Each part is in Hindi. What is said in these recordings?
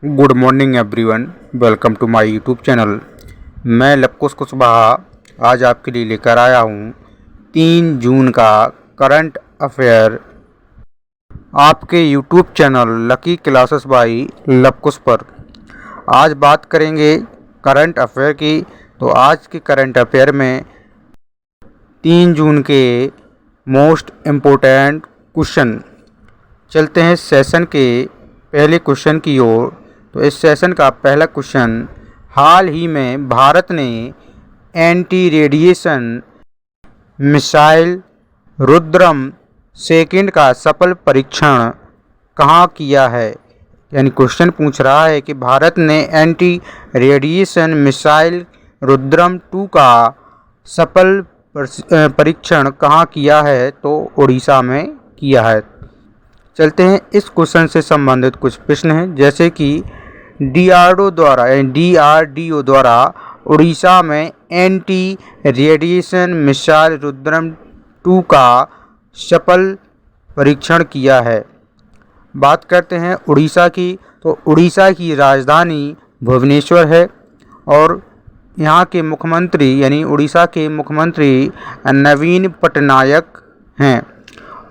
Good morning everyone, welcome to my YouTube channel. मैं लवकुश कुशवाहा आज आपके लिए लेकर आया हूँ 3 जून का करंट अफेयर आपके YouTube channel lucky classes bye Lavkush पर। आज बात करेंगे करंट अफेयर की। तो आज के करंट अफेयर में 3 जून के मोस्ट इम्पोर्टेंट क्वेश्चन। चलते हैं सेशन के पहले क्वेश्चन की ओर। तो इस सेशन का पहला क्वेश्चन, हाल ही में भारत ने anti radiation missile Rudram second का सफल परीक्षण कहाँ किया है। यानी क्वेश्चन पूछ रहा है कि भारत ने एंटी रेडिएशन मिसाइल रुद्रम 2 का सफल परीक्षण कहाँ किया है, तो उड़ीसा में किया है। चलते हैं इस क्वेश्चन से संबंधित कुछ प्रश्न हैं, जैसे कि डीआरडीओ द्वारा उड़ीसा में एंटी रेडिएशन मिसाइल रुद्रम 2 का सफल परीक्षण किया है। बात करते हैं उड़ीसा की। तो उड़ीसा की राजधानी भुवनेश्वर है और यहाँ के मुख्यमंत्री यानी उड़ीसा के मुख्यमंत्री नवीन पटनायक हैं।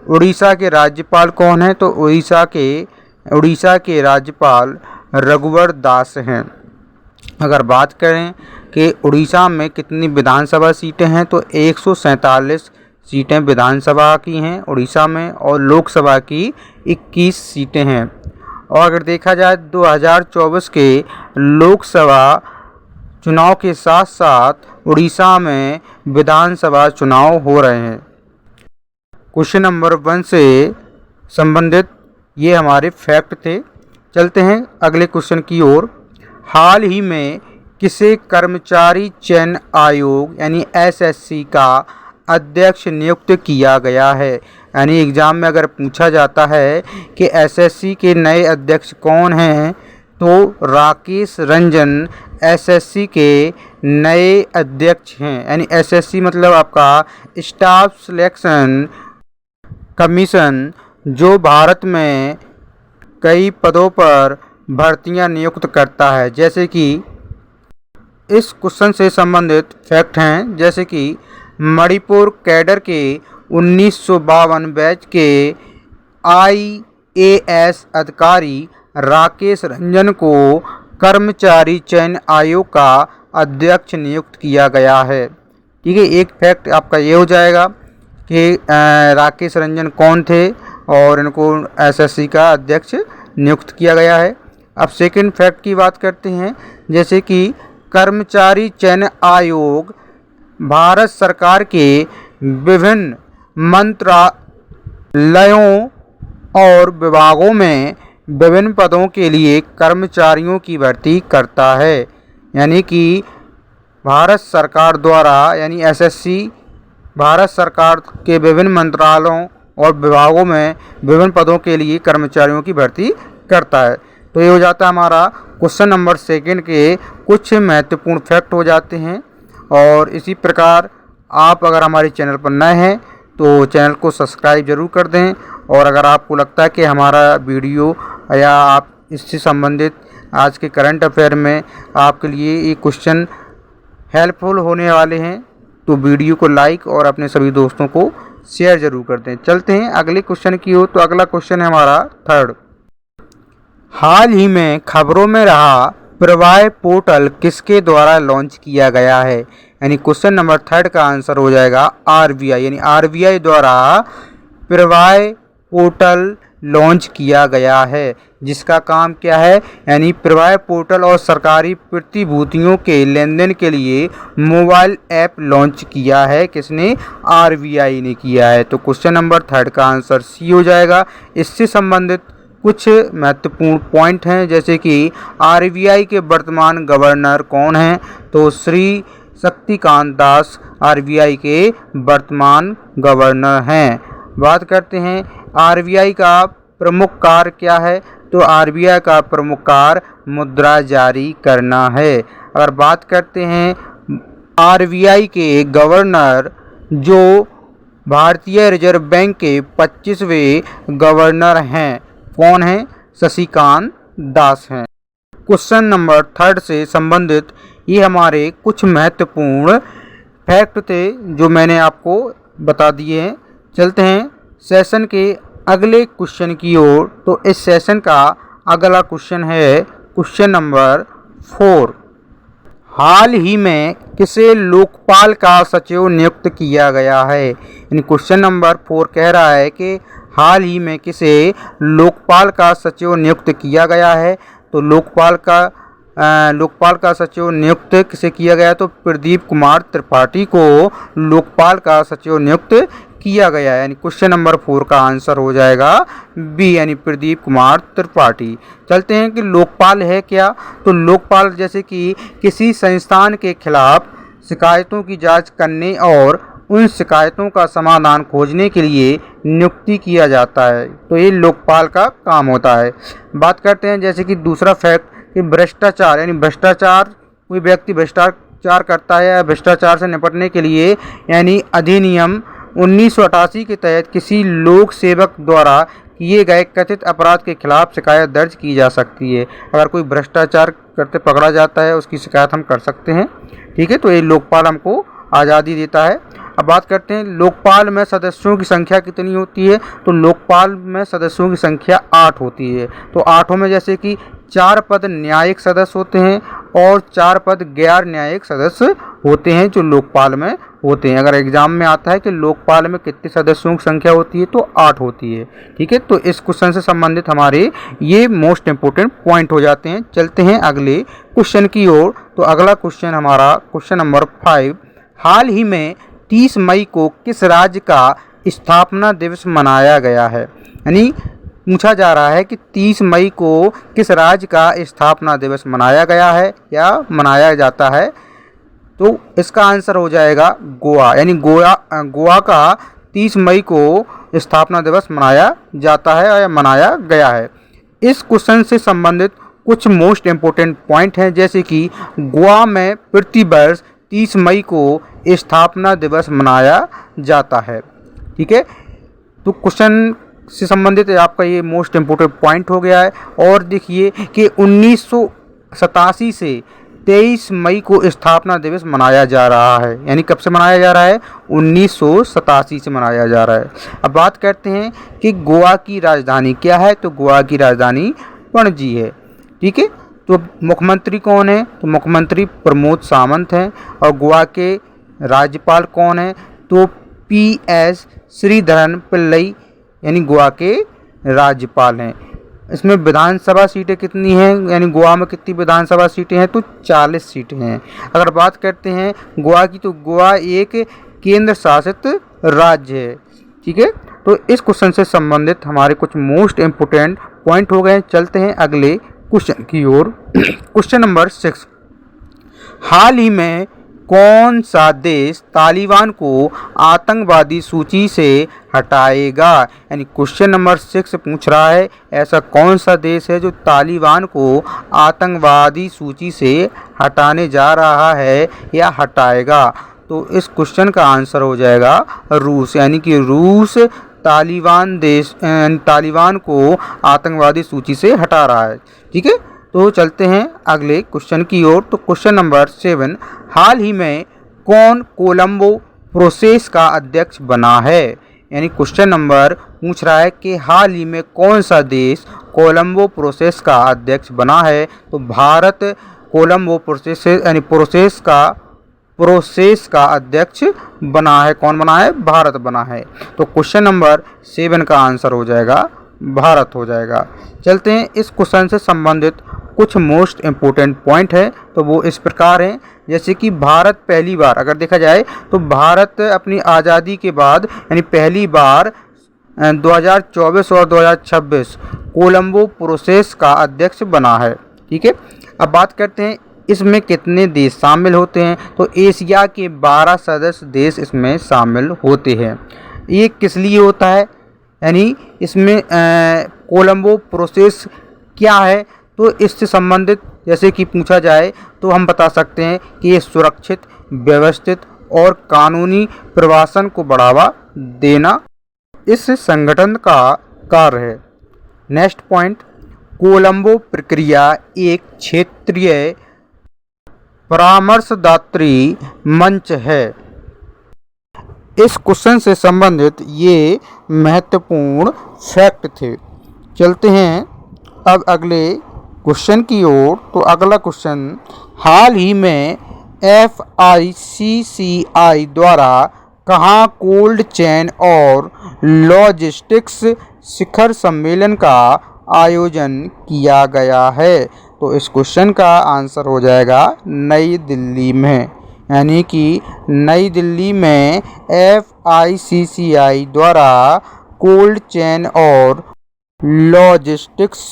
उड़ीसा के राज्यपाल कौन हैं, तो उड़ीसा के राज्यपाल रघुवर दास हैं। अगर बात करें कि उड़ीसा में कितनी विधानसभा सीटें हैं, तो 147 सीटें विधानसभा की हैं उड़ीसा में और लोकसभा की 21 सीटें हैं। और अगर देखा जाए 2024 के लोकसभा चुनाव के साथ साथ उड़ीसा में विधानसभा चुनाव हो रहे हैं। क्वेश्चन नंबर 1 से संबंधित ये हमारे फैक्ट थे। चलते हैं अगले क्वेश्चन की ओर। हाल ही में किसे कर्मचारी चयन आयोग यानी एसएससी का अध्यक्ष नियुक्त किया गया है। यानी एग्ज़ाम में अगर पूछा जाता है कि एसएससी के नए अध्यक्ष कौन हैं, तो राकेश रंजन एसएससी के नए अध्यक्ष हैं। यानी एसएससी मतलब आपका स्टाफ सिलेक्शन कमीशन, जो भारत में कई पदों पर भर्तियां नियुक्त करता है। जैसे कि इस क्वेश्चन से संबंधित फैक्ट हैं, जैसे कि मणिपुर कैडर के 1952 बैच के आईएएस अधिकारी राकेश रंजन को कर्मचारी चयन आयोग का अध्यक्ष नियुक्त किया गया है। ठीक है, एक फैक्ट आपका ये हो जाएगा कि राकेश रंजन कौन थे और इनको एसएससी का अध्यक्ष नियुक्त किया गया है। अब सेकंड फैक्ट की बात करते हैं, जैसे कि कर्मचारी चयन आयोग भारत सरकार के विभिन्न मंत्रालयों और विभागों में विभिन्न पदों के लिए कर्मचारियों की भर्ती करता है। यानी कि भारत सरकार द्वारा यानी एसएससी भारत सरकार के विभिन्न मंत्रालयों और विभागों में विभिन्न पदों के लिए कर्मचारियों की भर्ती करता है। तो ये हो जाता है हमारा क्वेश्चन नंबर 2 के कुछ महत्वपूर्ण फैक्ट हो जाते हैं। और इसी प्रकार आप अगर हमारे चैनल पर नए हैं तो चैनल को सब्सक्राइब जरूर कर दें। और अगर आपको लगता है कि हमारा वीडियो या आप इससे संबंधित आज के करंट अफेयर में आपके लिए ये क्वेश्चन हेल्पफुल होने वाले हैं, तो वीडियो को लाइक और अपने सभी दोस्तों को शेयर जरूर कर दें। चलते हैं अगले क्वेश्चन की ओर। तो अगला क्वेश्चन है हमारा 3rd। हाल ही में खबरों में रहा प्रवाह पोर्टल किसके द्वारा लॉन्च किया गया है। यानी क्वेश्चन नंबर 3rd का आंसर हो जाएगा आरबीआई। यानी आरबीआई द्वारा प्रवाह पोर्टल लॉन्च किया गया है, जिसका काम क्या है, यानी प्रवाह पोर्टल और सरकारी प्रतिभूतियों के लेन देन के लिए मोबाइल ऐप लॉन्च किया है। किसने? आरबीआई ने किया है। तो क्वेश्चन नंबर 3rd का आंसर सी हो जाएगा। इससे संबंधित कुछ महत्वपूर्ण पॉइंट हैं, जैसे कि आरबीआई के वर्तमान गवर्नर कौन हैं, तो श्री शक्तिकांत दास आरबीआई के वर्तमान गवर्नर हैं। बात करते हैं आरबीआई का प्रमुख कार्य क्या है, तो आरबीआई का प्रमुख कार्य मुद्रा जारी करना है। अगर बात करते हैं आरबीआई के गवर्नर, जो भारतीय रिजर्व बैंक के 25वें गवर्नर हैं, कौन हैं? शक्तिकांत दास हैं। क्वेश्चन नंबर 3 से संबंधित ये हमारे कुछ महत्वपूर्ण फैक्ट थे जो मैंने आपको बता दिए हैं। चलते हैं सेशन के अगले क्वेश्चन की ओर। तो इस सेशन का अगला क्वेश्चन है क्वेश्चन नंबर 4। हाल ही में किसे लोकपाल का सचिव नियुक्त किया गया है? यानी क्वेश्चन नंबर 4 कह रहा है कि हाल ही में किसे लोकपाल का सचिव नियुक्त किया गया है। तो लोकपाल का सचिव नियुक्त किसे किया गया? तो प्रदीप कुमार त्रिपाठी को लोकपाल का सचिव नियुक्त किया गया है। यानी क्वेश्चन नंबर 4 का आंसर हो जाएगा बी, यानी प्रदीप कुमार त्रिपाठी। चलते हैं कि लोकपाल है क्या। तो लोकपाल जैसे कि किसी संस्थान के खिलाफ शिकायतों की जांच करने और उन शिकायतों का समाधान खोजने के लिए नियुक्ति किया जाता है। तो ये लोकपाल का काम होता है। बात करते हैं जैसे कि दूसरा फैक्ट कि भ्रष्टाचार, यानी भ्रष्टाचार, कोई व्यक्ति भ्रष्टाचार करता है या भ्रष्टाचार से निपटने के लिए यानी अधिनियम 1988 के तहत किसी लोक सेवक द्वारा किए गए कथित अपराध के खिलाफ शिकायत दर्ज की जा सकती है। अगर कोई भ्रष्टाचार करते पकड़ा जाता है उसकी शिकायत हम कर सकते हैं। ठीक है, तो ये लोकपाल हमको आज़ादी देता है। अब बात करते हैं लोकपाल में सदस्यों की संख्या कितनी होती है। तो लोकपाल में सदस्यों की संख्या 8 होती है। तो 8 में जैसे कि 4 पद न्यायिक सदस्य होते हैं और 4 पद गैर न्यायिक सदस्य होते हैं जो लोकपाल में होते हैं। अगर एग्जाम में आता है कि लोकपाल में कितने सदस्यों की संख्या होती है तो 8 होती है। ठीक है, तो इस क्वेश्चन से संबंधित हमारे ये मोस्ट इंपोर्टेंट पॉइंट हो जाते हैं। चलते हैं अगले क्वेश्चन की ओर। तो अगला क्वेश्चन हमारा क्वेश्चन नंबर 5। हाल ही में 30 मई को किस राज्य का स्थापना दिवस मनाया गया है? यानी पूछा जा रहा है कि 30 मई को किस राज्य का स्थापना दिवस मनाया गया है या मनाया जाता है। तो इसका आंसर हो जाएगा गोवा, यानी गोवा का 30 मई को स्थापना दिवस मनाया जाता है या मनाया गया है। इस क्वेश्चन से संबंधित कुछ मोस्ट इम्पोर्टेंट पॉइंट हैं जैसे कि गोवा में प्रतिवर्ष 30 मई को स्थापना दिवस मनाया जाता है। ठीक है, तो क्वेश्चन से संबंधित आपका ये मोस्ट इम्पोर्टेंट पॉइंट हो गया है। और देखिए कि 1987 से 23 मई को स्थापना दिवस मनाया जा रहा है। यानी कब से मनाया जा रहा है? 1987 से मनाया जा रहा है। अब बात करते हैं कि गोवा की राजधानी क्या है। तो गोवा की राजधानी पणजी है। ठीक है, तो मुख्यमंत्री कौन है? तो मुख्यमंत्री प्रमोद सावंत हैं। और गोवा के राज्यपाल कौन है? तो PS श्रीधरन पिल्लई यानी गोवा के राज्यपाल हैं। इसमें विधानसभा सीटें कितनी हैं? यानी गोवा में कितनी विधानसभा सीटें हैं? तो 40 सीटें हैं। अगर बात करते हैं गोवा की, तो गोवा एक केंद्र शासित राज्य है। ठीक है, तो इस क्वेश्चन से संबंधित हमारे कुछ मोस्ट इम्पोर्टेंट पॉइंट हो गए। चलते हैं अगले क्वेश्चन की ओर। Question number 6। हाल ही में कौन सा देश तालिबान को आतंकवादी सूची से हटाएगा? यानी क्वेश्चन नंबर 6 पूछ रहा है ऐसा कौन सा देश है जो तालिबान को आतंकवादी सूची से हटाने जा रहा है या हटाएगा। तो इस क्वेश्चन का आंसर हो जाएगा रूस, यानी कि रूस तालिबान को आतंकवादी सूची से हटा रहा है। ठीक है, तो चलते हैं अगले क्वेश्चन की ओर। तो क्वेश्चन नंबर 7। हाल ही में कौन कोलंबो प्रोसेस का अध्यक्ष बना है? यानी क्वेश्चन नंबर पूछ रहा है कि हाल ही में कौन सा देश कोलंबो प्रोसेस का अध्यक्ष बना है। तो भारत कोलंबो प्रोसेस का अध्यक्ष बना है। कौन बना है? भारत बना है। तो क्वेश्चन नंबर 7 का आंसर हो जाएगा भारत हो जाएगा। चलते हैं इस क्वेश्चन से संबंधित कुछ मोस्ट इम्पोर्टेंट पॉइंट है। तो वो इस प्रकार हैं जैसे कि भारत पहली बार अगर देखा जाए तो भारत अपनी आज़ादी के बाद यानी पहली बार 2024 और 2026 कोलंबो प्रोसेस का अध्यक्ष बना है। ठीक है, अब बात करते हैं इसमें कितने देश शामिल होते हैं। तो एशिया के 12 सदस्य देश इसमें शामिल होते हैं। ये किस लिए होता है? यानी इसमें कोलंबो प्रोसेस क्या है? तो इससे संबंधित जैसे कि पूछा जाए तो हम बता सकते हैं कि ये सुरक्षित, व्यवस्थित और कानूनी प्रवासन को बढ़ावा देना इस संगठन का कार्य है। नेक्स्ट पॉइंट, कोलंबो प्रक्रिया एक क्षेत्रीय परामर्शदात्री मंच है। इस क्वेश्चन से संबंधित ये महत्वपूर्ण फैक्ट थे। चलते हैं अब अगले क्वेश्चन की ओर। तो अगला क्वेश्चन, हाल ही में FICCI द्वारा कहाँ कोल्ड चेन और लॉजिस्टिक्स शिखर सम्मेलन का आयोजन किया गया है? तो इस क्वेश्चन का आंसर हो जाएगा नई दिल्ली में, यानी कि नई दिल्ली में FICCI द्वारा कोल्ड चेन और लॉजिस्टिक्स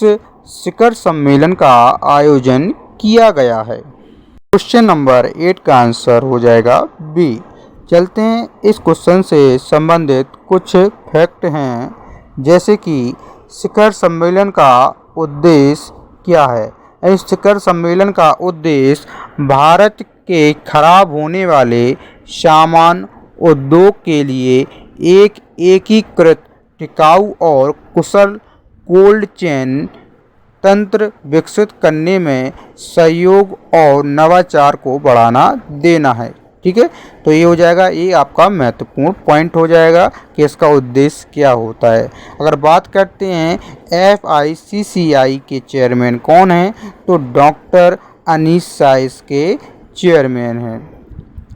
शिखर सम्मेलन का आयोजन किया गया है। क्वेश्चन नंबर 8 का आंसर हो जाएगा बी। चलते हैं इस क्वेश्चन से संबंधित कुछ फैक्ट हैं, जैसे कि शिखर सम्मेलन का उद्देश्य क्या है। इस शिखर सम्मेलन का उद्देश्य भारत के खराब होने वाले सामान उद्योग के लिए एक एकीकृत, टिकाऊ और कुशल कोल्ड चेन तंत्र विकसित करने में सहयोग और नवाचार को बढ़ावा देना है। ठीक है, तो ये हो जाएगा, ये आपका महत्वपूर्ण पॉइंट हो जाएगा कि इसका उद्देश्य क्या होता है। अगर बात करते हैं FICCI के चेयरमैन कौन हैं, तो डॉक्टर अनीस शाह इसके चेयरमैन हैं।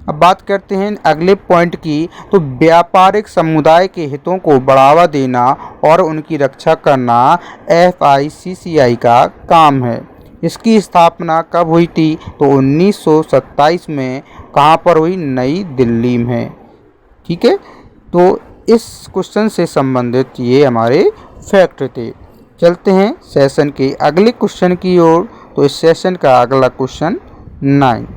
अब बात करते हैं अगले पॉइंट की, तो व्यापारिक समुदाय के हितों को बढ़ावा देना और उनकी रक्षा करना FICCI का काम है। इसकी स्थापना कब हुई थी? तो 1927 में। कहाँ पर हुई? नई दिल्ली में। ठीक है, तो इस क्वेश्चन से संबंधित ये हमारे फैक्ट थे। चलते हैं सेशन के अगले क्वेश्चन की ओर। तो इस सेशन का अगला क्वेश्चन 9,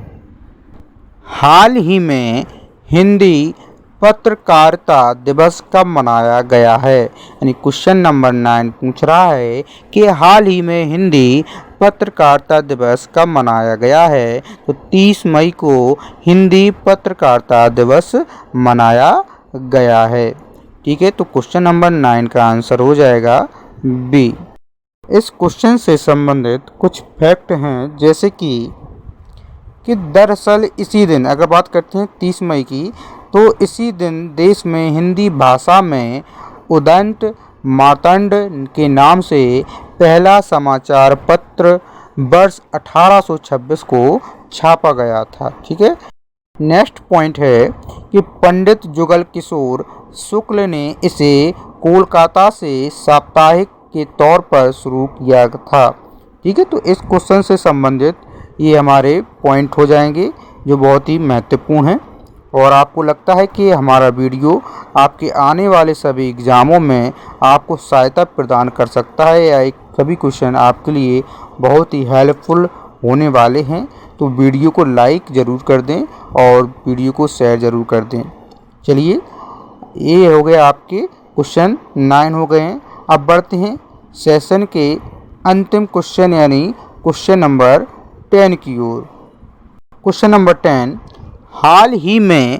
हाल ही में हिंदी पत्रकारिता दिवस कब मनाया गया है? यानी क्वेश्चन नंबर 9 पूछ रहा है कि हाल ही में हिंदी पत्रकारिता दिवस कब मनाया गया है? तो 30 मई को हिंदी पत्रकारिता दिवस मनाया गया है। ठीक है, तो क्वेश्चन नंबर 9 का आंसर हो जाएगा बी। इस क्वेश्चन से संबंधित कुछ फैक्ट हैं, जैसे कि दरअसल इसी दिन, अगर बात करते हैं 30 मई की, तो इसी दिन देश में हिंदी भाषा में उदंत मार्तंड के नाम से पहला समाचार पत्र वर्ष 1826 को छापा गया था। ठीक है, नेक्स्ट पॉइंट है कि पंडित जुगल किशोर शुक्ल ने इसे कोलकाता से साप्ताहिक के तौर पर शुरू किया था। ठीक है, तो इस क्वेश्चन से संबंधित ये हमारे पॉइंट हो जाएंगे जो बहुत ही महत्वपूर्ण हैं। और आपको लगता है कि हमारा वीडियो आपके आने वाले सभी एग्ज़ामों में आपको सहायता प्रदान कर सकता है, या एक सभी क्वेश्चन आपके लिए बहुत ही हेल्पफुल होने वाले हैं, तो वीडियो को लाइक ज़रूर कर दें और वीडियो को शेयर ज़रूर कर दें। चलिए, ये हो गए आपके क्वेश्चन 9 हो गए हैं। अब बढ़ते हैं सेशन के अंतिम क्वेश्चन यानी क्वेश्चन नंबर 10 की ओर। क्वेश्चन नंबर 10, हाल ही में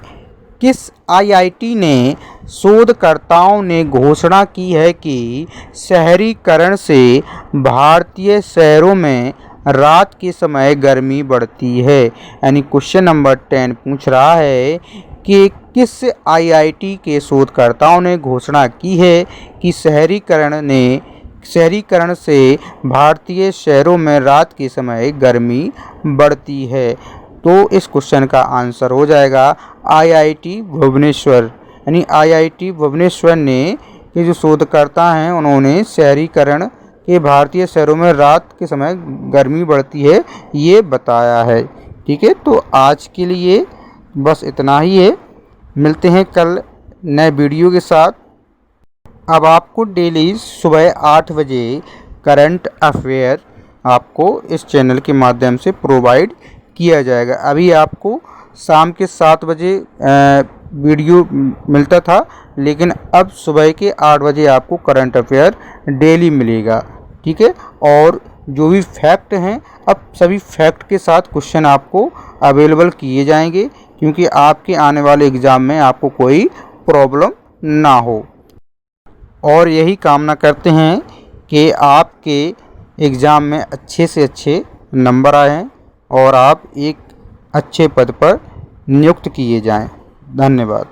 किस IIT ने शोधकर्ताओं ने घोषणा की है कि शहरीकरण से भारतीय शहरों में रात के समय गर्मी बढ़ती है? यानी क्वेश्चन नंबर 10 पूछ रहा है कि किस IIT के शोधकर्ताओं ने घोषणा की है कि शहरीकरण से भारतीय शहरों में रात के समय गर्मी बढ़ती है? तो इस क्वेश्चन का आंसर हो जाएगा IIT भुवनेश्वर। यानी IIT भुवनेश्वर ने, ये जो शोधकर्ता हैं, उन्होंने शहरीकरण के भारतीय शहरों में रात के समय गर्मी बढ़ती है ये बताया है। ठीक है, तो आज के लिए बस इतना ही है। मिलते हैं कल नए वीडियो के साथ। अब आपको डेली सुबह 8 बजे करंट अफेयर आपको इस चैनल के माध्यम से प्रोवाइड किया जाएगा। अभी आपको शाम के 7 बजे वीडियो मिलता था, लेकिन अब सुबह के 8 बजे आपको करंट अफेयर डेली मिलेगा। ठीक है, और जो भी फैक्ट हैं, अब सभी फैक्ट के साथ क्वेश्चन आपको अवेलेबल किए जाएंगे, क्योंकि आपके आने वाले एग्ज़ाम में आपको कोई प्रॉब्लम ना हो। और यही कामना करते हैं कि आपके एग्ज़ाम में अच्छे से अच्छे नंबर आएँ और आप एक अच्छे पद पर नियुक्त किए जाएँ। धन्यवाद।